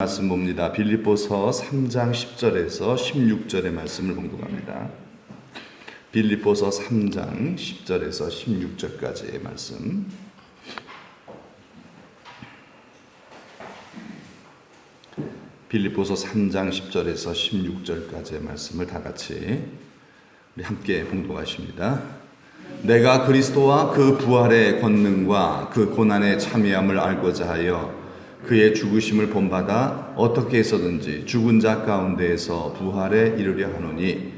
말씀 봅니다. 빌립보서 3장 10절에서 16절의 말씀을 봉독합니다. 빌립보서 3장 10절에서 16절까지의 말씀. 빌립보서 3장 10절에서 16절까지의 말씀을 다 같이 우리 함께 봉독하십니다. 내가 그리스도와 그 부활의 권능과 그 고난의 참여함을 알고자 하여 그의 죽으심을 본받아 어떻게 해서든지 죽은 자 가운데에서 부활에 이르려 하노니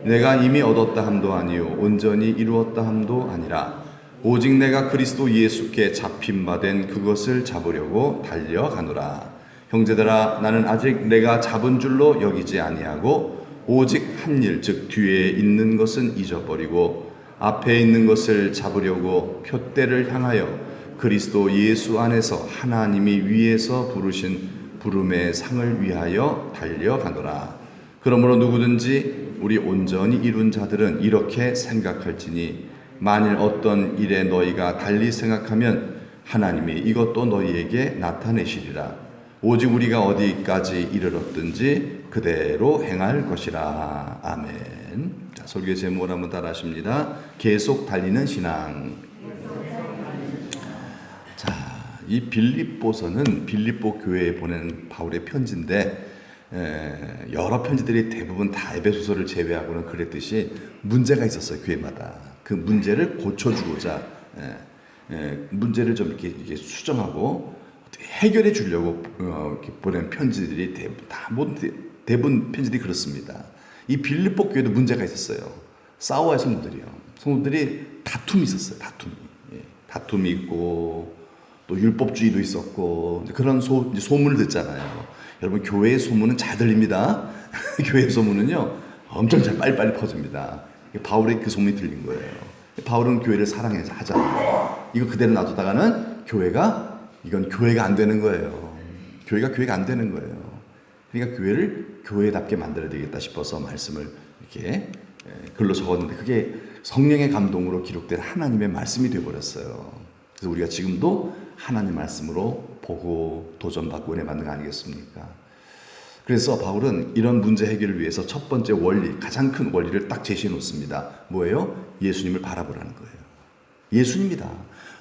내가 이미 얻었다 함도 아니요 온전히 이루었다 함도 아니라 오직 내가 그리스도 예수께 잡힌 바 된 그것을 잡으려고 달려가노라. 형제들아, 나는 아직 내가 잡은 줄로 여기지 아니하고 오직 한 일 즉 뒤에 있는 것은 잊어버리고 앞에 있는 것을 잡으려고 표대를 향하여 그리스도 예수 안에서 하나님이 위에서 부르신 부름의 상을 위하여 달려가노라. 그러므로 누구든지 우리 온전히 이룬 자들은 이렇게 생각할지니 만일 어떤 일에 너희가 달리 생각하면 하나님이 이것도 너희에게 나타내시리라. 오직 우리가 어디까지 이르렀든지 그대로 행할 것이라. 아멘. 자, 설교 제목을 한번 따라 하십니다. 계속 달리는 신앙. 이 빌립보서는 빌립보 교회에 보낸 바울의 편지인데 여러 편지들이 대부분 다 에베소서를 제외하고는 그랬듯이 문제가 있었어요. 교회마다 그 문제를 고쳐주고자 문제를 좀 이렇게 수정하고 어떻게 해결해 주려고 이렇게 보낸 편지들이 대부분 편지들이 그렇습니다. 이 빌립보 교회도 문제가 있었어요. 싸워야 성도들이 다툼이 있었어요. 다툼이 있고 또 율법주의도 있었고 그런 소문을 듣잖아요. 여러분, 교회의 소문은 잘 들립니다. 교회의 소문은요 엄청 잘 빨리빨리 퍼집니다. 바울의 그 소문이 들린 거예요. 바울은 교회를 사랑해서 하잖아요. 이거 그대로 놔두다가는 이건 교회가 안 되는 거예요. 교회가 안 되는 거예요. 그러니까 교회를 교회답게 만들어야 되겠다 싶어서 말씀을 이렇게 글로 적었는데 그게 성령의 감동으로 기록된 하나님의 말씀이 되어버렸어요. 그래서 우리가 지금도 하나님 말씀으로 보고 도전받고 은혜 받는 거 아니겠습니까? 그래서 바울은 이런 문제 해결을 위해서 첫 번째 원리, 가장 큰 원리를 딱 제시해 놓습니다. 뭐예요? 예수님을 바라보라는 거예요. 예수님이다.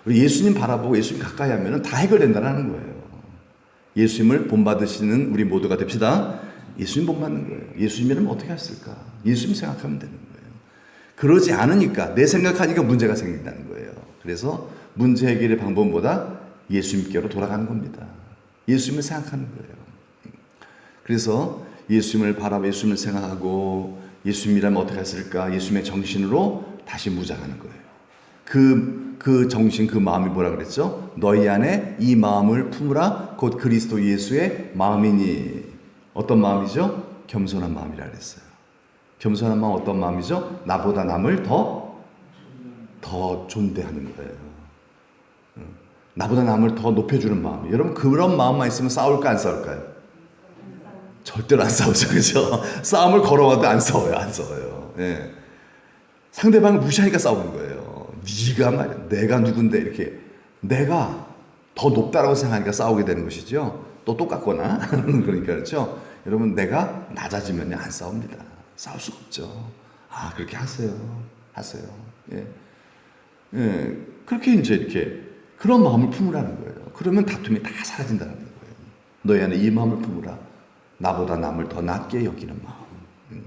우리 예수님 바라보고 예수님 가까이 하면 다 해결된다는 거예요. 예수님을 본받으시는 우리 모두가 됩시다. 예수님 본받는 거예요. 예수님이라면 어떻게 했을까? 예수님 생각하면 되는 거예요. 그러지 않으니까 내 생각하니까 문제가 생긴다는 거예요. 그래서 문제 해결의 방법보다 예수님께로 돌아가는 겁니다. 예수님을 생각하는 거예요. 그래서 예수님을 바라보고 예수님을 생각하고 예수님이라면 어떻게 했을까? 예수님의 정신으로 다시 무장하는 거예요. 그 정신, 그 마음이 뭐라 그랬죠? 너희 안에 이 마음을 품으라 곧 그리스도 예수의 마음이니. 어떤 마음이죠? 겸손한 마음이라 그랬어요. 겸손한 마음 어떤 마음이죠? 나보다 남을 더 존대하는 거예요. 나보다 남을 더 높여주는 마음. 여러분, 그런 마음만 있으면 싸울까 안 싸울까요? 절대로 안 싸우죠. 그죠? 싸움을 걸어와도 안 싸워요. 예. 상대방을 무시하니까 싸우는 거예요. 네가 말이야, 내가 누군데 이렇게 내가 더 높다라고 생각하니까 싸우게 되는 것이죠. 또 똑같거나 그러니까 그렇죠. 여러분, 내가 낮아지면 안 싸웁니다. 싸울 수가 없죠. 그렇게 하세요. 예. 그렇게 이제 이렇게 그런 마음을 품으라는 거예요. 그러면 다툼이 다 사라진다는 거예요. 너희 안에 이 마음을 품으라. 나보다 남을 더 낮게 여기는 마음.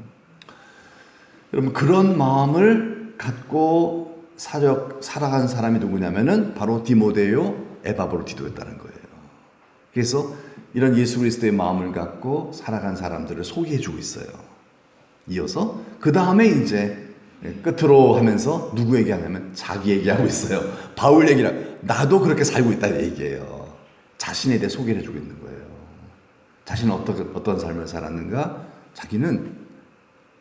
여러분, 그런 마음을 갖고 살아간 사람이 누구냐면은 바로 디모데요, 에바브로디도였다는 거예요. 그래서 이런 예수 그리스도의 마음을 갖고 살아간 사람들을 소개해주고 있어요. 이어서 그 다음에 이제 끝으로 하면서 누구 얘기하냐면 자기 얘기하고 있어요. 바울 얘기랑 나도 그렇게 살고 있다 얘기해요. 자신에 대해 소개를 해주고 있는 거예요. 자신은 어떤 삶을 살았는가? 자기는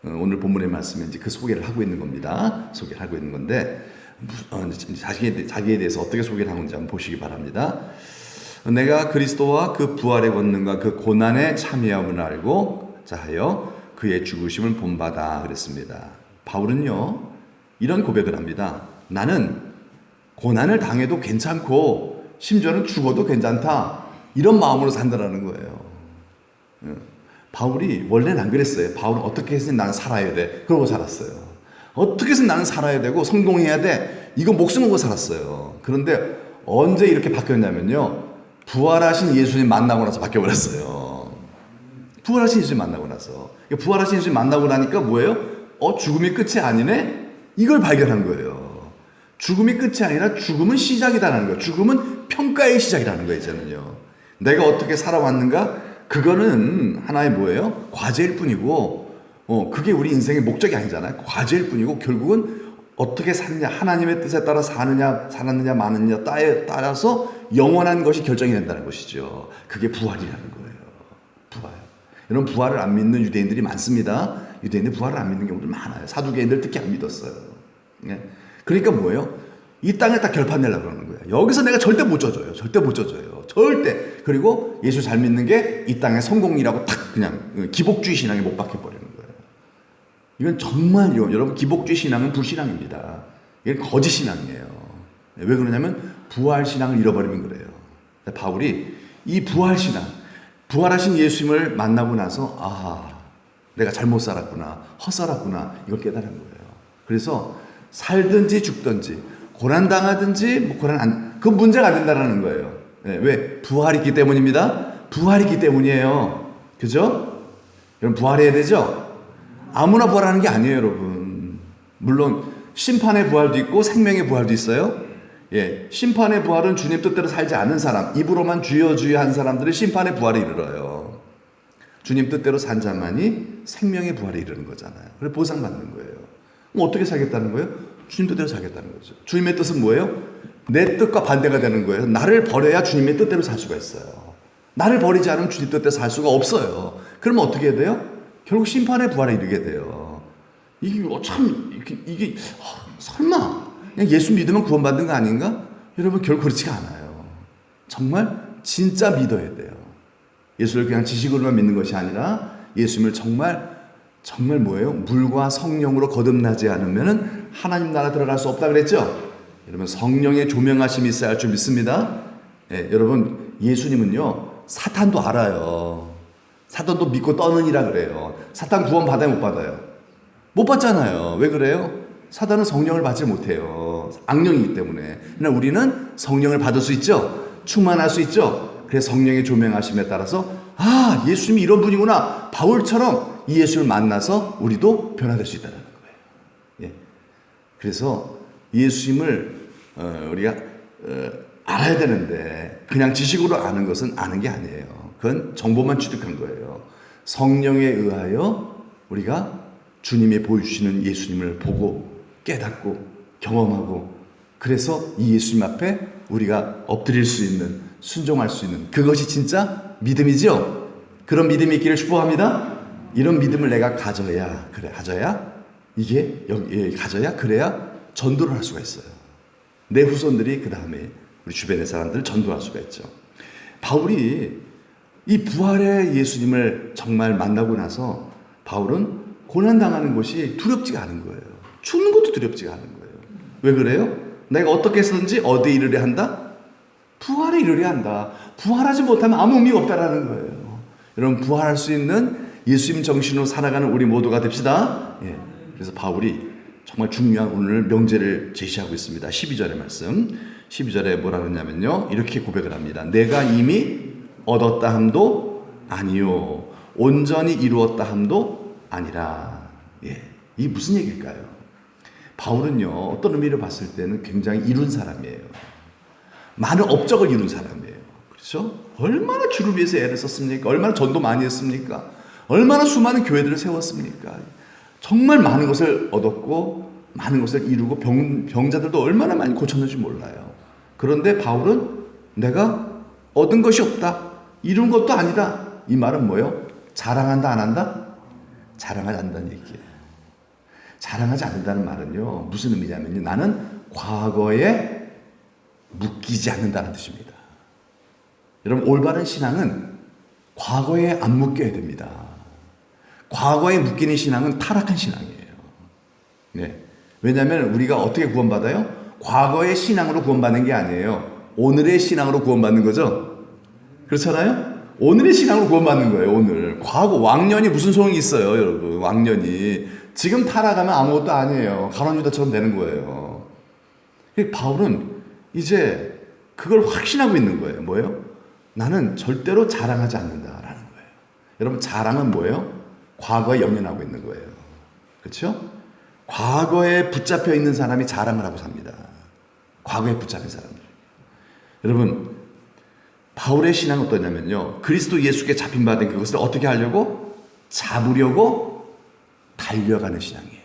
오늘 본문의 말씀에 이제 그 소개를 하고 있는 겁니다. 소개를 하고 있는 건데 자기에 대해서 어떻게 소개를 하는지 한번 보시기 바랍니다. 내가 그리스도와 그 부활의 권능과 그 고난의 참여함을 알고 자하여 그의 죽으심을 본받아 그랬습니다. 바울은요 이런 고백을 합니다. 나는 고난을 당해도 괜찮고 심지어는 죽어도 괜찮다. 이런 마음으로 산다라는 거예요. 바울이 원래는 안 그랬어요. 바울은 어떻게 해서든 나는 살아야 돼. 그러고 살았어요. 어떻게 해서든 나는 살아야 되고 성공해야 돼. 이거 목숨 걸고 살았어요. 그런데 언제 이렇게 바뀌었냐면요. 부활하신 예수님 만나고 나서 바뀌어버렸어요. 부활하신 예수님 만나고 나서. 부활하신 예수님 만나고 나니까 뭐예요? 죽음이 끝이 아니네? 이걸 발견한 거예요. 죽음이 끝이 아니라 죽음은 시작이라는 거예요. 죽음은 평가의 시작이라는 거예요, 이제는요. 내가 어떻게 살아왔는가? 그거는 하나의 뭐예요? 과제일 뿐이고, 그게 우리 인생의 목적이 아니잖아요. 과제일 뿐이고, 결국은 어떻게 사느냐, 하나님의 뜻에 따라 살았느냐, 마느냐에 따라서 영원한 것이 결정이 된다는 것이죠. 그게 부활이라는 거예요. 부활. 여러분, 부활을 안 믿는 유대인들이 많습니다. 유대인들 부활을 안 믿는 경우도 많아요. 사두개인들 특히 안 믿었어요. 네. 그러니까 뭐예요? 이 땅에 딱 결판 내려고 그러는 거예요. 여기서 내가 절대 못 져줘요. 절대 못 져줘요. 절대. 그리고 예수 잘 믿는 게 이 땅의 성공이라고 탁 그냥 기복주의 신앙에 못 박혀버리는 거예요. 이건 정말요. 여러분, 기복주의 신앙은 불신앙입니다. 이건 거짓 신앙이에요. 왜 그러냐면 부활 신앙을 잃어버리면 그래요. 바울이 이 부활 신앙, 부활하신 예수님을 만나고 나서 내가 잘못 살았구나, 헛살았구나, 이걸 깨달은 거예요. 그래서 살든지 죽든지 고난당하든지 그 문제가 안 된다는 거예요. 네, 왜? 부활이 있기 때문입니다. 부활이 있기 때문이에요. 그죠? 여러분, 부활해야 되죠? 아무나 부활하는 게 아니에요, 여러분. 물론 심판의 부활도 있고 생명의 부활도 있어요. 예, 심판의 부활은 주님 뜻대로 살지 않은 사람, 입으로만 주여 주여 한 사람들이 심판의 부활에 이르러요. 주님 뜻대로 산 자만이 생명의 부활에 이르는 거잖아요. 그래서 보상받는 거예요. 그럼 어떻게 살겠다는 거예요? 주님 뜻대로 살겠다는 거죠. 주님의 뜻은 뭐예요? 내 뜻과 반대가 되는 거예요. 나를 버려야 주님의 뜻대로 살 수가 있어요. 나를 버리지 않으면 주님 뜻대로 살 수가 없어요. 그러면 어떻게 해야 돼요? 결국 심판의 부활에 이르게 돼요. 이게 설마 그냥 예수 믿으면 구원받는 거 아닌가? 여러분, 결코 그렇지가 않아요. 정말 진짜 믿어야 돼요. 예수를 그냥 지식으로만 믿는 것이 아니라 예수님을 정말 뭐예요? 물과 성령으로 거듭나지 않으면 하나님 나라 들어갈 수 없다 그랬죠? 여러분, 성령의 조명하심이 있어야 할 줄 믿습니다. 예, 여러분, 예수님은요, 사탄도 알아요. 사탄도 믿고 떠느니라 그래요. 사탄 구원 받아요, 못 받아요? 못 받잖아요. 왜 그래요? 사탄은 성령을 받지 못해요. 악령이기 때문에. 그러나 우리는 성령을 받을 수 있죠. 충만할 수 있죠. 그래서 성령의 조명하심에 따라서 예수님이 이런 분이구나. 바울처럼 이 예수를 만나서 우리도 변화될 수 있다는 거예요. 예. 그래서 예수님을 우리가 알아야 되는데 그냥 지식으로 아는 것은 아는 게 아니에요. 그건 정보만 취득한 거예요. 성령에 의하여 우리가 주님이 보여주시는 예수님을 보고 깨닫고 경험하고, 그래서 이 예수님 앞에 우리가 엎드릴 수 있는, 순종할 수 있는, 그것이 진짜 믿음이죠. 그런 믿음이 있기를 축복합니다. 이런 믿음을 내가 가져야 그래야 전도를 할 수가 있어요. 내 후손들이 그 다음에 우리 주변의 사람들을 전도할 수가 있죠. 바울이 이 부활의 예수님을 정말 만나고 나서 바울은 고난당하는 것이 두렵지가 않은 거예요. 죽는 것도 두렵지가 않은 거예요. 왜 그래요? 내가 어떻게 해서든지 어디에 이르려 한다? 부활에 이르려 한다. 부활하지 못하면 아무 의미가 없다라는 거예요. 여러분, 부활할 수 있는 예수님 정신으로 살아가는 우리 모두가 됩시다. 예. 그래서 바울이 정말 중요한 오늘 명제를 제시하고 있습니다. 12절의 말씀. 12절에 뭐라 그러냐면요, 이렇게 고백을 합니다. 내가 이미 얻었다 함도 아니요, 온전히 이루었다 함도 아니라. 예. 이게 무슨 얘기일까요? 바울은요, 어떤 의미로 봤을 때는 굉장히 이룬 사람이에요. 많은 업적을 이룬 사람이에요. 그렇죠? 얼마나 주를 위해서 애를 썼습니까? 얼마나 전도 많이 했습니까? 얼마나 수많은 교회들을 세웠습니까? 정말 많은 것을 얻었고 많은 것을 이루고 병자들도 얼마나 많이 고쳤는지 몰라요. 그런데 바울은 내가 얻은 것이 없다, 이룬 것도 아니다. 이 말은 뭐예요? 자랑한다 안 한다? 자랑하지 않는다는 얘기예요. 자랑하지 않는다는 말은요, 무슨 의미냐면요, 나는 과거에 묶이지 않는다는 뜻입니다. 여러분, 올바른 신앙은 과거에 안 묶여야 됩니다. 과거에 묶이는 신앙은 타락한 신앙이에요. 네. 왜냐하면 우리가 어떻게 구원받아요? 과거의 신앙으로 구원받는 게 아니에요. 오늘의 신앙으로 구원받는 거죠. 그렇잖아요? 오늘의 신앙으로 구원받는 거예요. 오늘. 과거 왕년이 무슨 소용이 있어요, 여러분. 왕년이. 지금 타락하면 아무것도 아니에요. 가론유다처럼 되는 거예요. 바울은 이제 그걸 확신하고 있는 거예요. 뭐예요? 나는 절대로 자랑하지 않는다라는 거예요. 여러분, 자랑은 뭐예요? 과거에 연연하고 있는 거예요. 그렇죠? 과거에 붙잡혀 있는 사람이 자랑을 하고 삽니다. 과거에 붙잡힌 사람들. 여러분, 바울의 신앙은 어떠냐면요, 그리스도 예수께 잡힌 바 된 그것을 어떻게 하려고? 잡으려고 달려가는 신앙이에요.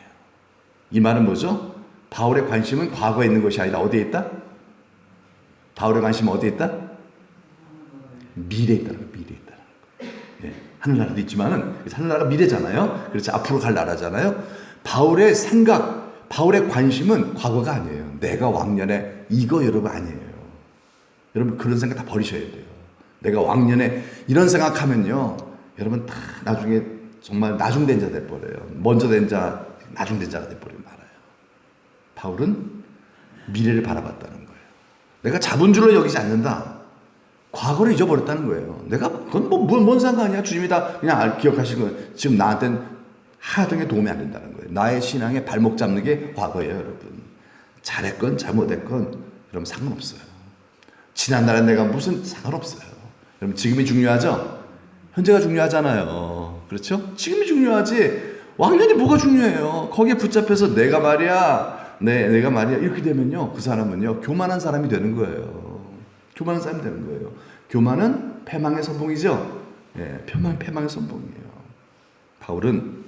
이 말은 뭐죠? 바울의 관심은 과거에 있는 것이 아니라 어디에 있다? 바울의 관심은 어디에 있다? 미래에 있다는 거예요. 미래에 있다는 거예요. 예, 하늘나라도 있지만은 하늘나라가 미래잖아요. 그렇지, 앞으로 갈 나라잖아요. 바울의 생각, 바울의 관심은 과거가 아니에요. 내가 왕년에 이거 여러분 아니에요. 여러분, 그런 생각 다 버리셔야 돼요. 내가 왕년에 이런 생각하면요, 여러분 다 나중에 정말 나중된 자 돼버려요. 먼저 된 자, 나중된 자가 돼버리면 말아요. 바울은 미래를 바라봤다는 거예요. 내가 잡은 줄로 여기지 않는다. 과거를 잊어버렸다는 거예요. 내가 그건 뭔 상관이야. 주님이 다 그냥 기억하시는 거예요. 지금 나한테는 하등에 도움이 안 된다는 거예요. 나의 신앙에 발목 잡는 게 과거예요, 여러분. 잘했건 잘못했건 여러분 상관없어요. 지난날에 내가 무슨 상관없어요. 여러분, 지금이 중요하죠? 현재가 중요하잖아요. 그렇죠? 지금이 중요하지. 왕년이 뭐가 중요해요? 거기에 붙잡혀서 내가 말이야, 내가 말이야, 이렇게 되면요, 그 사람은요, 교만한 사람이 되는 거예요. 교만한 사람이 되는 거예요. 교만은 패망의 선봉이죠? 예, 패망의 선봉이에요. 바울은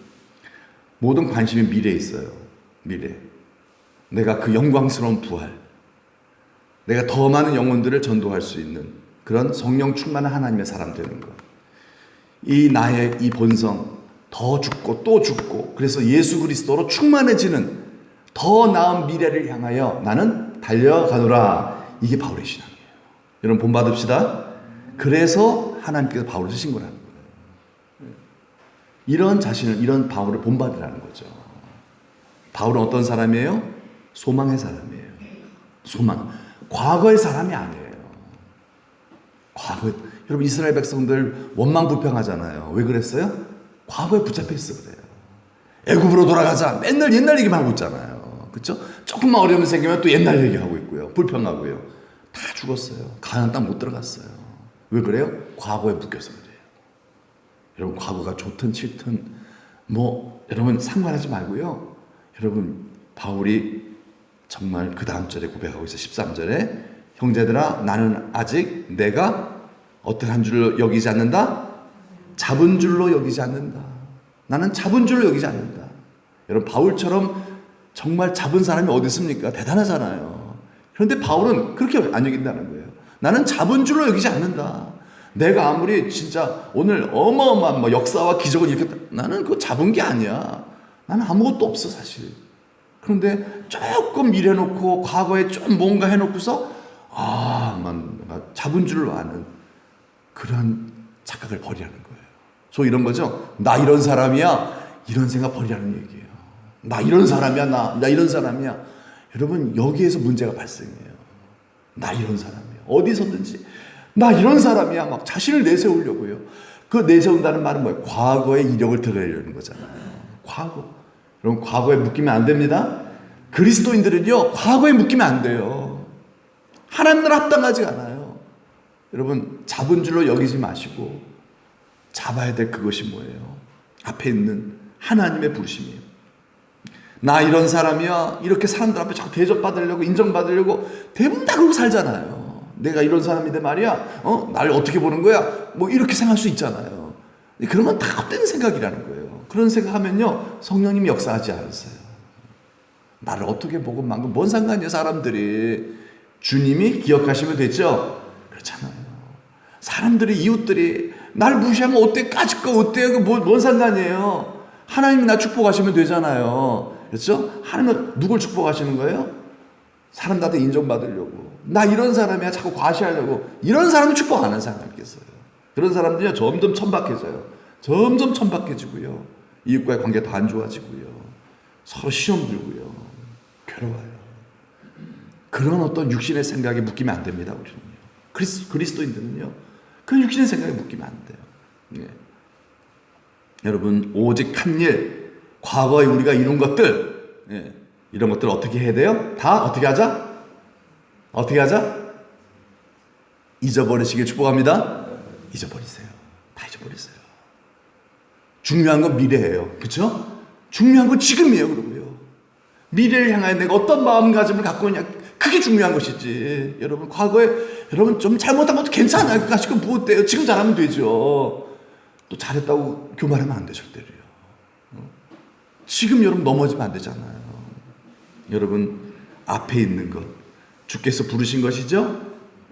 모든 관심이 미래에 있어요. 미래. 내가 그 영광스러운 부활, 내가 더 많은 영혼들을 전도할 수 있는 그런 성령 충만한 하나님의 사람 되는 것. 이 나의 이 본성, 더 죽고 또 죽고, 그래서 예수 그리스도로 충만해지는 더 나은 미래를 향하여 나는 달려가노라. 이게 바울의 신앙이에요. 여러분, 본받읍시다. 그래서 하나님께서 바울을 쓰신 거라는 거예요. 이런 자신을, 이런 바울을 본받으라는 거죠. 바울은 어떤 사람이에요? 소망의 사람이에요. 소망. 과거의 사람이 아니에요. 과거, 여러분, 이스라엘 백성들 원망불평하잖아요. 왜 그랬어요? 과거에 붙잡혀 있어 그래요. 애굽으로 돌아가자. 맨날 옛날 얘기만 하고 있잖아요. 그렇죠? 조금만 어려움이 생기면 또 옛날 얘기하고 있고요. 불평하고요. 다 죽었어요. 가나안 땅 못 들어갔어요. 왜 그래요? 과거에 묶여서 그래요. 여러분, 과거가 좋든 싫든 여러분 상관하지 말고요. 여러분, 바울이 정말 그 다음 절에 고백하고 있어요. 13절에 형제들아, 나는 아직 내가 어떻게 한 줄로 여기지 않는다? 잡은 줄로 여기지 않는다. 나는 잡은 줄로 여기지 않는다. 여러분, 바울처럼 정말 잡은 사람이 어디 있습니까? 대단하잖아요. 그런데 바울은 그렇게 안 여긴다는 거예요. 나는 잡은 줄로 여기지 않는다. 내가 아무리 진짜 오늘 어마어마한 역사와 기적을 일으켰다. 나는 그거 잡은 게 아니야. 나는 아무것도 없어, 사실. 그런데 조금 일해놓고 과거에 좀 뭔가 해놓고서 잡은 줄로 아는 그러한 착각을 버리라는 거예요. 소위 이런 거죠. 나 이런 사람이야. 이런 생각 버리라는 얘기예요. 나 이런 사람이야. 나 이런 사람이야. 여러분, 여기에서 문제가 발생해요. 나 이런 사람이야. 어디서든지 나 이런 사람이야. 막 자신을 내세우려고요. 그 내세운다는 말은 뭐예요? 과거의 이력을 드러내려는 거잖아요. 과거. 여러분, 과거에 묶이면 안 됩니다. 그리스도인들은요, 과거에 묶이면 안 돼요. 하나님을 합당하지 않아요. 여러분, 잡은 줄로 여기지 마시고 잡아야 될 그것이 뭐예요? 앞에 있는 하나님의 부르심이에요. 나 이런 사람이야. 이렇게 사람들 앞에 자꾸 대접받으려고, 인정받으려고 대부분 다 그러고 살잖아요. 내가 이런 사람인데 말이야, 나를 어떻게 보는 거야? 이렇게 생각할 수 있잖아요. 그런 건 다 헛된 생각이라는 거예요. 그런 생각하면요, 성령님이 역사하지 않으세요. 나를 어떻게 보고 만금 뭔 상관이야, 사람들이. 주님이 기억하시면 되죠? 그렇잖아요. 사람들이, 이웃들이 날 무시하면 어때? 까짓거 어때요? 뭔 상관이에요? 하나님이 나 축복하시면 되잖아요. 그렇죠? 하나님은 누굴 축복하시는 거예요? 사람들한테 인정받으려고. 나 이런 사람이야. 자꾸 과시하려고. 이런 사람은 축복 안 하는 사람이 있겠어요. 그런 사람들이 점점 천박해져요. 점점 천박해지고요. 이웃과의 관계가 더 안 좋아지고요. 서로 시험 들고요. 괴로워요. 그런 어떤 육신의 생각에 묶이면 안 됩니다. 우리는요. 그리스도인들은요, 그 육신의 생각에 묶이면 안 돼요. 예. 여러분, 오직 한 일, 과거에 우리가 이룬 것들, 예, 이런 것들 어떻게 해야 돼요? 다 어떻게 하자? 어떻게 하자? 잊어버리시길 축복합니다. 잊어버리세요. 다 잊어버리세요. 중요한 건 미래예요. 그렇죠? 중요한 건 지금이에요. 그러고요. 미래를 향하여 내가 어떤 마음가짐을 갖고 있냐, 그게 중요한 것이지. 여러분, 과거에 여러분 좀 잘못한 것도 괜찮아요. 그거 가지고 뭐 어때요? 지금 잘하면 되죠. 또 잘했다고 교만하면 안 돼, 절대로요. 지금 여러분 넘어지면 안 되잖아요. 여러분, 앞에 있는 것, 주께서 부르신 것이죠?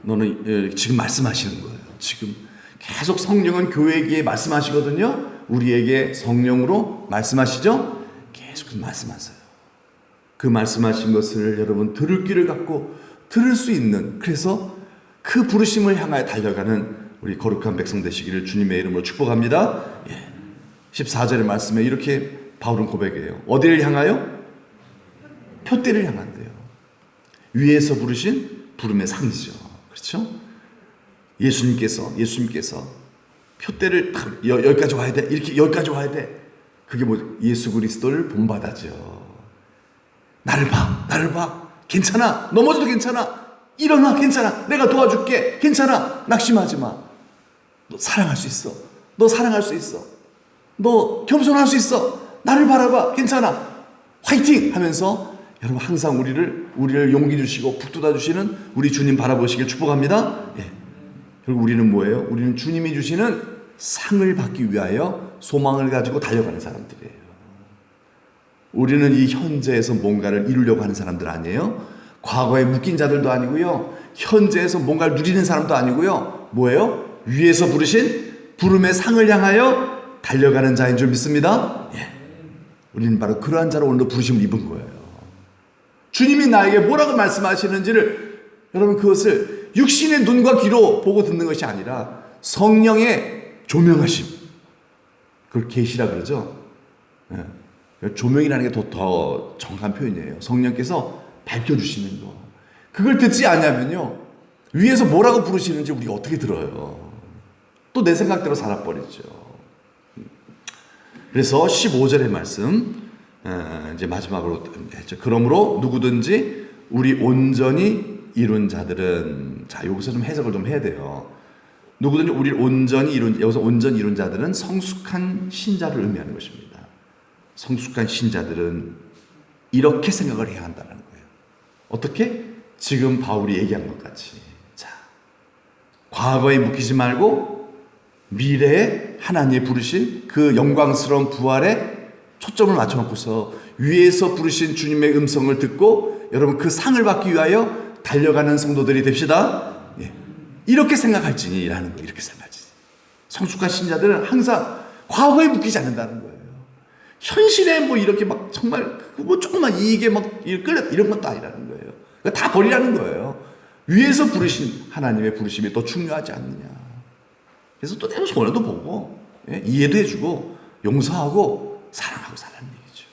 너는 지금 말씀하시는 거예요. 지금 계속 성령은 교회에게 말씀하시거든요. 우리에게 성령으로 말씀하시죠? 계속 말씀하세요. 그 말씀하신 것을 여러분 들을 귀를 갖고 들을 수 있는, 그래서 그 부르심을 향하여 달려가는 우리 거룩한 백성 되시기를 주님의 이름으로 축복합니다. 예. 14절의 말씀에 이렇게 바울은 고백해요. 어디를 향하여? 표대를 향한대요. 위에서 부르신 부름의 상이죠. 그렇죠? 예수님께서 표대를 여기까지 와야 돼. 이렇게 여기까지 와야 돼. 그게 뭐 예수 그리스도를 본받아죠. 나를 봐. 괜찮아. 넘어져도 괜찮아. 일어나. 괜찮아. 내가 도와줄게. 괜찮아. 낙심하지 마. 너 사랑할 수 있어. 너 사랑할 수 있어. 너 겸손할 수 있어. 나를 바라봐. 괜찮아. 화이팅! 하면서 여러분 항상 우리를 용기 주시고 북돋아 주시는 우리 주님 바라보시길 축복합니다. 예. 그리고 우리는 뭐예요? 우리는 주님이 주시는 상을 받기 위하여 소망을 가지고 달려가는 사람들이에요. 우리는 이 현재에서 뭔가를 이루려고 하는 사람들 아니에요? 과거에 묶인 자들도 아니고요. 현재에서 뭔가를 누리는 사람도 아니고요. 뭐예요? 위에서 부르신 부름의 상을 향하여 달려가는 자인 줄 믿습니다. 예. 우리는 바로 그러한 자로 오늘도 부르심을 입은 거예요. 주님이 나에게 뭐라고 말씀하시는지를 여러분 그것을 육신의 눈과 귀로 보고 듣는 것이 아니라 성령의 조명하심, 그걸 계시라 그러죠. 예. 조명이라는 게 더 정확한 표현이에요. 성령께서 밝혀주시는 거. 그걸 듣지 않냐면요, 위에서 뭐라고 부르시는지 우리가 어떻게 들어요? 또 내 생각대로 살아버리죠. 그래서 15절의 말씀, 이제 마지막으로 했죠. 그러므로 누구든지 우리 온전히 이룬 자들은, 자, 여기서 좀 해석을 좀 해야 돼요. 누구든지 우리 온전히 이룬, 여기서 온전히 이룬 자들은 성숙한 신자를 의미하는 것입니다. 성숙한 신자들은 이렇게 생각을 해야 한다는 거예요. 어떻게? 지금 바울이 얘기한 것 같이. 자, 과거에 묶이지 말고 미래에 하나님이 부르신 그 영광스러운 부활에 초점을 맞춰놓고서 위에서 부르신 주님의 음성을 듣고 여러분 그 상을 받기 위하여 달려가는 성도들이 됩시다. 예. 이렇게 생각할지니라는 거예요. 이렇게 생각할지. 성숙한 신자들은 항상 과거에 묶이지 않는다는 거예요. 현실에 뭐 이렇게 막 정말 뭐 조금만 이익에 막 끌려 이런 것도 아니라는 거예요. 다 버리라는 거예요. 위에서 부르신 하나님의 부르심이 더 중요하지 않느냐. 그래서 또 때로 손해도 보고, 예? 이해도 해주고 용서하고 사랑하고 살라는 얘기죠.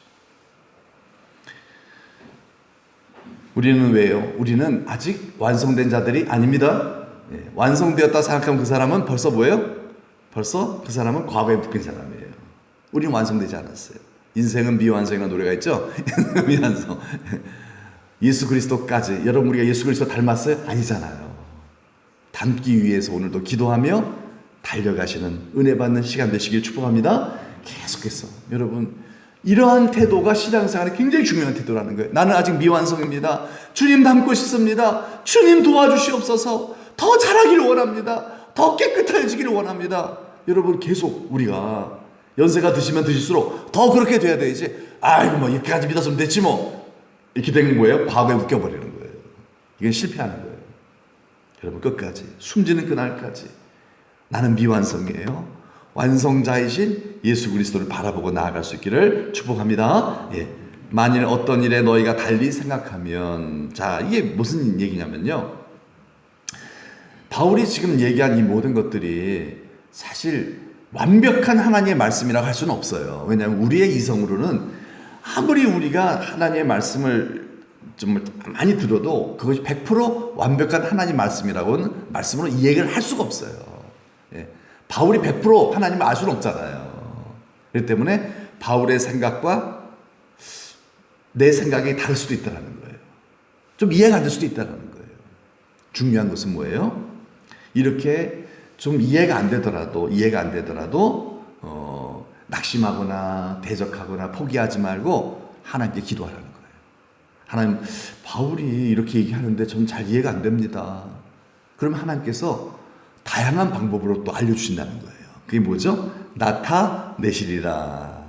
우리는 왜요? 우리는 아직 완성된 자들이 아닙니다. 예, 완성되었다 생각하면 그 사람은 벌써 뭐예요? 벌써 그 사람은 과거에 묶인 사람이에요. 우리는 완성되지 않았어요. 인생은 미완성이라는 노래가 있죠? 미완성. 예수 그리스도까지. 여러분 우리가 예수 그리스도 닮았어요? 아니잖아요. 닮기 위해서 오늘도 기도하며 달려가시는 은혜 받는 시간 되시길 축복합니다. 계속해서 여러분 이러한 태도가 신앙생활에 굉장히 중요한 태도라는 거예요. 나는 아직 미완성입니다. 주님 닮고 싶습니다. 주님 도와주시옵소서. 더 잘하기를 원합니다. 더 깨끗해지기를 원합니다. 여러분 계속 우리가 연세가 드시면 드실수록 더 그렇게 돼야 되지. 아이고 뭐 이렇게까지 믿었으면 됐지 뭐. 이렇게 된 거예요. 과거에 묶여버리는 거예요. 이건 실패하는 거예요. 여러분 끝까지 숨지는 그날까지 나는 미완성이에요. 완성자이신 예수 그리스도를 바라보고 나아갈 수 있기를 축복합니다. 예. 만일 어떤 일에 너희가 달리 생각하면, 자, 이게 무슨 얘기냐면요, 바울이 지금 얘기한 이 모든 것들이 사실 완벽한 하나님의 말씀이라고 할 수는 없어요. 왜냐하면 우리의 이성으로는 아무리 우리가 하나님의 말씀을 좀 많이 들어도 그것이 100% 완벽한 하나님 말씀이라고는 말씀으로 이해를 할 수가 없어요. 예. 바울이 100% 하나님을 알 수는 없잖아요. 그렇기 때문에 바울의 생각과 내 생각이 다를 수도 있다는 거예요. 좀 이해가 안 될 수도 있다는 거예요. 중요한 것은 뭐예요? 이렇게 좀 이해가 안 되더라도 낙심하거나 대적하거나 포기하지 말고 하나님께 기도하라는 거예요. 하나님, 바울이 이렇게 얘기하는데 전 잘 이해가 안 됩니다. 그러면 하나님께서 다양한 방법으로 또 알려주신다는 거예요. 그게 뭐죠? 나타내시리라.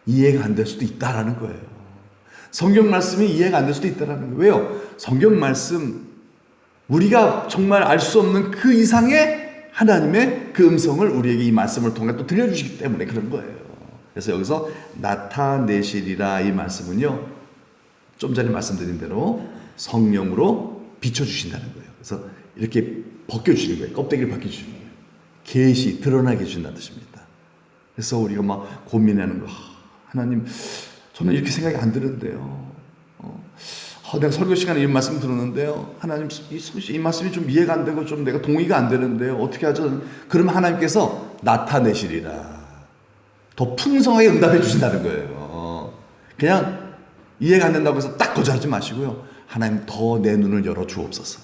이해가 안 될 수도 있다라는 거예요. 성경 말씀이 이해가 안 될 수도 있다라는 거예요. 왜요? 성경 말씀, 우리가 정말 알 수 없는 그 이상의 하나님의 그 음성을 우리에게 이 말씀을 통해 또 들려주시기 때문에 그런 거예요. 그래서 여기서 나타내시리라 이 말씀은요, 좀 전에 말씀드린 대로 성령으로 비춰주신다는 거예요. 그래서 이렇게 벗겨주시는 거예요. 껍데기를 벗겨주시는 거예요. 계시, 드러나게 해준다는 뜻입니다. 그래서 우리가 막 고민하는 거, 하나님, 저는 이렇게 생각이 안 드는데요. 내가 설교 시간에 이 말씀 들었는데요. 하나님, 이 말씀이 좀 이해가 안 되고 좀 내가 동의가 안 되는데요. 어떻게 하죠? 그러면 하나님께서 나타내시리라. 더 풍성하게 응답해 주신다는 거예요. 그냥 이해가 안 된다고 해서 딱 거절하지 마시고요. 하나님, 더 내 눈을 열어 주옵소서.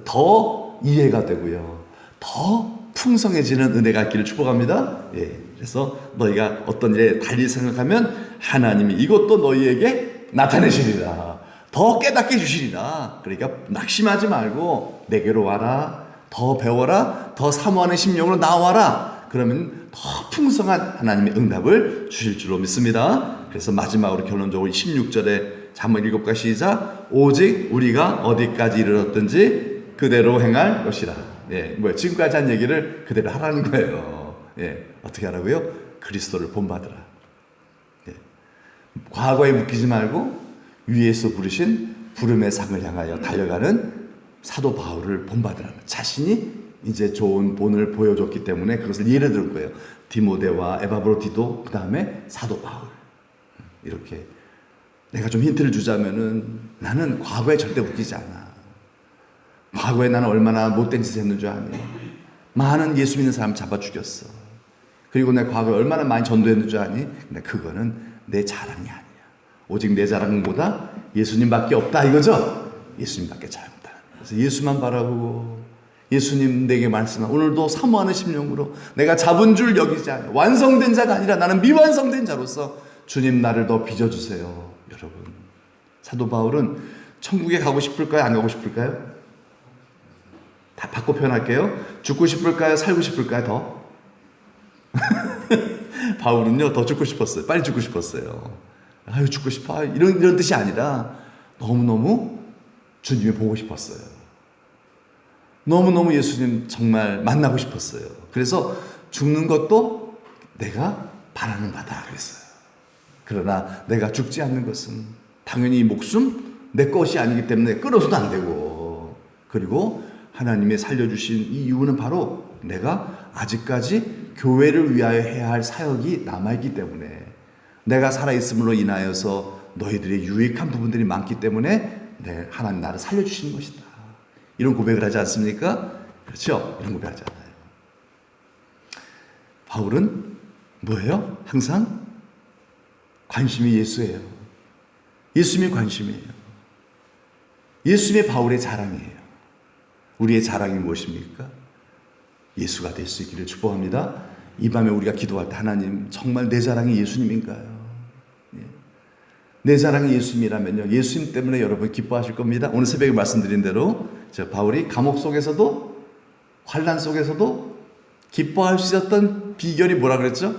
더 이해가 되고요. 더 풍성해지는 은혜가 있기를 축복합니다. 예. 그래서 너희가 어떤 일에 달리 생각하면 하나님이 이것도 너희에게 나타내시리라. 더 깨닫게 해주시리라. 그러니까 낙심하지 말고 내게로 와라. 더 배워라. 더 사모하는 심령으로 나와라. 그러면 더 풍성한 하나님의 응답을 주실 줄로 믿습니다. 그래서 마지막으로 결론적으로 16절에 한번 읽어볼까? 시작. 오직 우리가 어디까지 이르렀든지 그대로 행할 것이라. 예, 지금까지 한 얘기를 그대로 하라는 거예요. 예, 어떻게 하라고요? 그리스도를 본받으라. 예, 과거에 묶이지 말고 위에서 부르신 부름의 상을 향하여 달려가는 사도 바울을 본받으라는, 자신이 이제 좋은 본을 보여줬기 때문에 그것을 예를 들 거예요. 디모데와 에바브로디도, 그 다음에 사도 바울. 이렇게 내가 좀 힌트를 주자면은, 나는 과거에 절대 묶이지 않아. 과거에 나는 얼마나 못된 짓을 했는 줄 아니? 많은 예수 믿는 사람 잡아 죽였어. 그리고 내 과거에 얼마나 많이 전도했는 줄 아니? 근데 그거는 내 자랑이 아니야. 오직 내 자랑보다 예수님밖에 없다 이거죠? 예수님밖에 잘못다. 그래서 예수만 바라보고 예수님 내게 말씀하고, 오늘도 사모하는 심령으로 내가 잡은 줄 여기지 않아. 완성된 자가 아니라 나는 미완성된 자로서 주님 나를 더 빚어주세요. 여러분, 사도 바울은 천국에 가고 싶을까요? 안 가고 싶을까요? 다 바꿔 표현할게요. 죽고 싶을까요? 살고 싶을까요? 더? 바울은요, 더 죽고 싶었어요. 빨리 죽고 싶었어요. 아유, 죽고 싶어. 이런 뜻이 아니라 너무너무 주님이 보고 싶었어요. 너무너무 예수님 정말 만나고 싶었어요. 그래서 죽는 것도 내가 바라는 바다 그랬어요. 그러나 내가 죽지 않는 것은 당연히 이 목숨 내 것이 아니기 때문에 끌어서도 안 되고, 그리고 하나님이 살려주신 이 이유는 바로 내가 아직까지 교회를 위하여 해야 할 사역이 남아있기 때문에, 내가 살아있음으로 인하여서 너희들의 유익한 부분들이 많기 때문에 하나님 나를 살려주시는 것이다. 이런 고백을 하지 않습니까? 그렇죠? 이런 고백하지 않아요. 바울은 뭐예요? 항상 관심이 예수예요. 예수님이 관심이에요. 예수님이 바울의 자랑이에요. 우리의 자랑이 무엇입니까? 예수가 될 수 있기를 축복합니다. 이 밤에 우리가 기도할 때, 하나님, 정말 내 자랑이 예수님인가요? 내 자랑이 예수님이라면요, 예수님 때문에 여러분 기뻐하실 겁니다. 오늘 새벽에 말씀드린 대로 바울이 감옥 속에서도, 환난 속에서도 기뻐할 수 있었던 비결이 뭐라 그랬죠?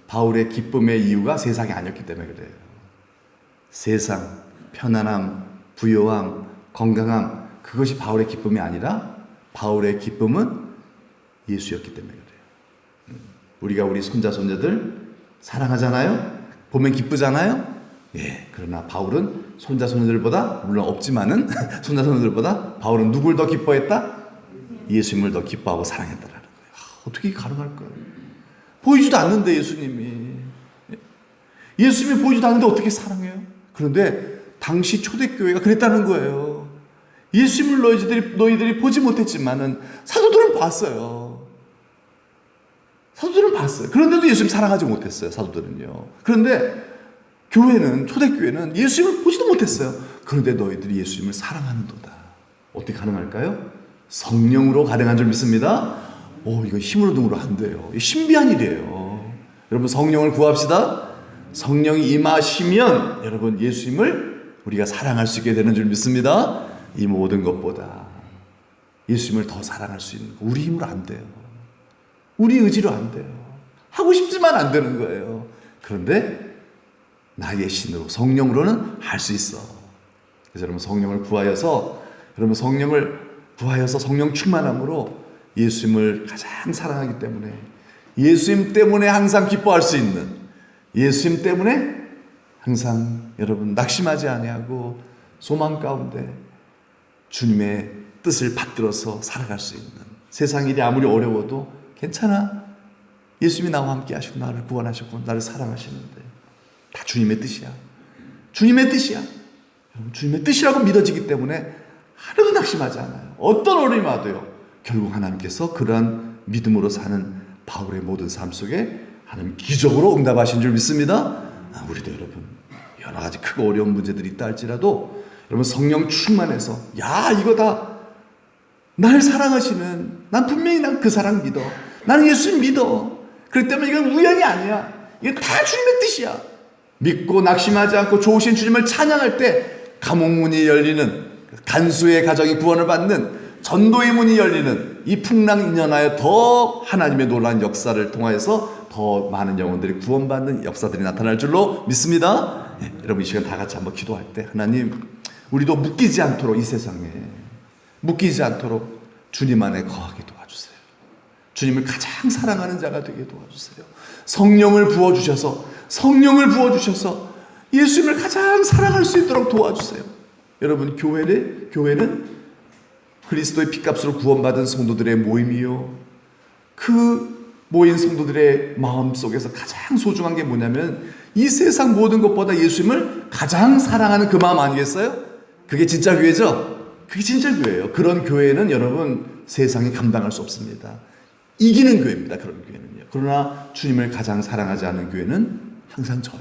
바울의 기쁨의 이유가 세상이 아니었기 때문에 그래요. 세상, 편안함, 부요함, 건강함, 그것이 바울의 기쁨이 아니라 바울의 기쁨은 예수였기 때문에 그래요. 우리가 우리 손자 손녀들 사랑하잖아요. 보면 기쁘잖아요. 예, 그러나 바울은 손자 손녀들보다, 물론 없지만은 손자 손녀들보다 바울은 누굴 더 기뻐했다? 예수님을 더 기뻐하고 사랑했다라는 거예요. 어떻게 가능할까요? 보이지도 않는데 예수님이, 예수님이 보이지도 않는데 어떻게 사랑해요? 그런데 당시 초대교회가 그랬다는 거예요. 예수님을 너희들이 보지 못했지만은 사도들은 봤어요. 사도들은 봤어요. 그런데도 예수님 사랑하지 못했어요. 사도들은요. 그런데 교회는, 초대교회는 예수님을 보지도 못했어요. 그런데 너희들이 예수님을 사랑하는도다. 어떻게 가능할까요? 성령으로 가능한 줄 믿습니다. 이거 힘으로 등으로 안 돼요. 신비한 일이에요. 여러분, 성령을 구합시다. 성령이 임하시면 여러분, 예수님을 우리가 사랑할 수 있게 되는 줄 믿습니다. 이 모든 것보다 예수님을 더 사랑할 수 있는 거, 우리 힘으로 안 돼요. 우리 의지로 안 돼요. 하고 싶지만 안 되는 거예요. 그런데 나의 신으로, 성령으로는 할 수 있어. 그래서 여러분, 성령을 구하여서 성령 충만함으로 예수님을 가장 사랑하기 때문에, 예수님 때문에 항상 기뻐할 수 있는, 예수님 때문에 항상 여러분 낙심하지 아니하고 소망 가운데 주님의 뜻을 받들어서 살아갈 수 있는, 세상 일이 아무리 어려워도 괜찮아, 예수님이 나와 함께 하시고 나를 구원하셨고 나를 사랑하시는데 다 주님의 뜻이야. 주님의 뜻이야. 여러분, 주님의 뜻이라고 믿어지기 때문에 하루도 낙심하지 않아요. 어떤 어려움이 와도요, 결국 하나님께서 그러한 믿음으로 사는 바울의 모든 삶 속에 하나님 기적으로 응답하신 줄 믿습니다. 우리도 여러분, 여러 가지 크고 어려운 문제들이 있다 할지라도 여러분, 성령 충만해서, 이거 다 날 사랑하시는, 난 분명히 난 그 사랑 믿어, 나는 예수님 믿어, 그렇기 때문에 이건 우연이 아니야, 이게 다 주님의 뜻이야. 믿고 낙심하지 않고 좋으신 주님을 찬양할 때 감옥문이 열리는, 간수의 가정이 구원을 받는, 전도의 문이 열리는, 이 풍랑 인연하여 더 하나님의 놀라운 역사를 통하여서 더 많은 영혼들이 구원받는 역사들이 나타날 줄로 믿습니다. 여러분, 이 시간 다 같이 한번 기도할 때, 하나님, 우리도 묶이지 않도록, 이 세상에 묶이지 않도록 주님 안에 거하게 도와주세요. 주님을 가장 사랑하는 자가 되게 도와주세요. 성령을 부어주셔서 예수님을 가장 사랑할 수 있도록 도와주세요. 여러분, 교회는 그리스도의 피값으로 구원받은 성도들의 모임이요, 그 모인 성도들의 마음속에서 가장 소중한 게 뭐냐면 이 세상 모든 것보다 예수님을 가장 사랑하는 그 마음 아니겠어요? 그게 진짜 교회죠? 그게 진짜 교회예요. 그런 교회는 여러분, 세상이 감당할 수 없습니다. 이기는 교회입니다. 그런 교회는요. 그러나 주님을 가장 사랑하지 않은 교회는 항상 져요.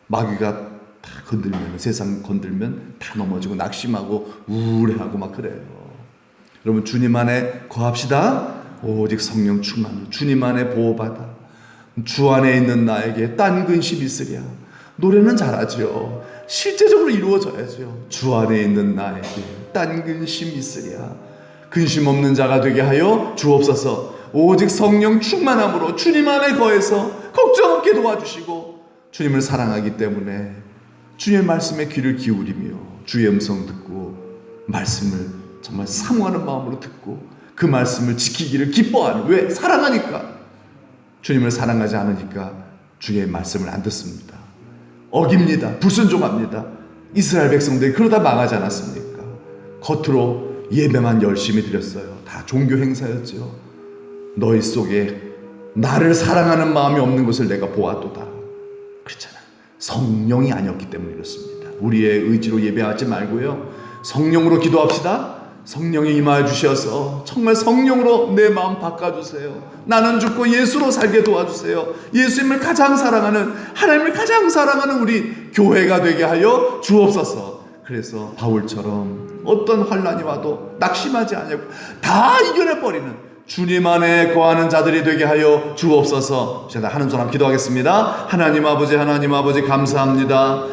마귀가 다 건들면, 세상 건들면 다 넘어지고 낙심하고 우울해하고 막 그래요. 여러분, 주님 안에 거합시다. 오직 성령 충만으로 주님 안에 보호받아 주 안에 있는 나에게 딴 근심 있으랴. 노래는 잘하죠. 실제적으로 이루어져야죠. 주 안에 있는 나에게 딴 근심 있으랴. 근심 없는 자가 되게 하여 주옵소서. 오직 성령 충만함으로 주님 안에 거해서 걱정 없게 도와주시고, 주님을 사랑하기 때문에 주님의 말씀에 귀를 기울이며 주의 음성 듣고 말씀을 정말 사모하는 마음으로 듣고 그 말씀을 지키기를 기뻐하는, 왜? 사랑하니까. 주님을 사랑하지 않으니까 주의 말씀을 안 듣습니다. 어깁니다. 불순종합니다. 이스라엘 백성들이 그러다 망하지 않았습니까? 겉으로 예배만 열심히 드렸어요. 다 종교 행사였죠. 너희 속에 나를 사랑하는 마음이 없는 것을 내가 보았도다. 그렇잖아. 성령이 아니었기 때문에 그렇습니다. 우리의 의지로 예배하지 말고요, 성령으로 기도합시다. 성령이 임하여 주셔서 정말 성령으로 내 마음 바꿔주세요. 나는 죽고 예수로 살게 도와주세요. 예수님을 가장 사랑하는, 하나님을 가장 사랑하는 우리 교회가 되게 하여 주옵소서. 그래서 바울처럼 어떤 환난이 와도 낙심하지 않고 다 이겨내버리는 주님 안에 거하는 자들이 되게 하여 주옵소서. 제가 하는 사람 기도하겠습니다. 하나님 아버지 감사합니다.